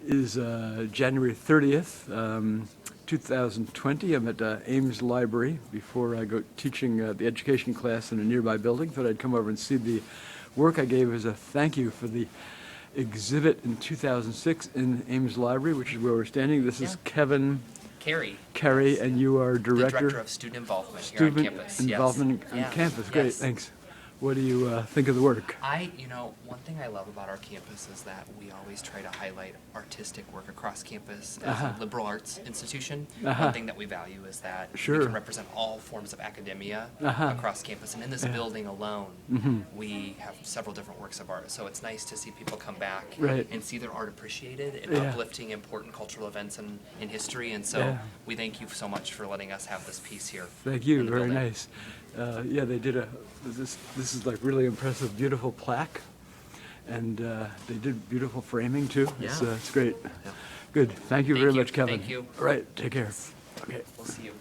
is January 30th, 2020. I'm at Ames Library before I go teaching the education class in a nearby building. Thought I'd come over and see the work I gave as a thank you for the exhibit in 2006 in Ames Library, which is where we're standing. This is Kevin Carey, and you are the Director of Student Involvement here on campus. Involvement on campus. Great, thanks. What do you think of the work? One thing I love about our campus is that we always try to highlight artistic work across campus. As a liberal arts institution, one thing that we value is that we can represent all forms of academia across campus. And in this building alone, we have several different works of art. So it's nice to see people come back and see their art appreciated and uplifting important cultural events in history. And so we thank you so much for letting us have this piece here. Thank you. Very nice. Yeah, they did this is like really impressive, beautiful plaque, and they did beautiful framing too. It's great. Good. Thank you very much, Kevin. Thank you. All right. Take care. Okay. We'll see you.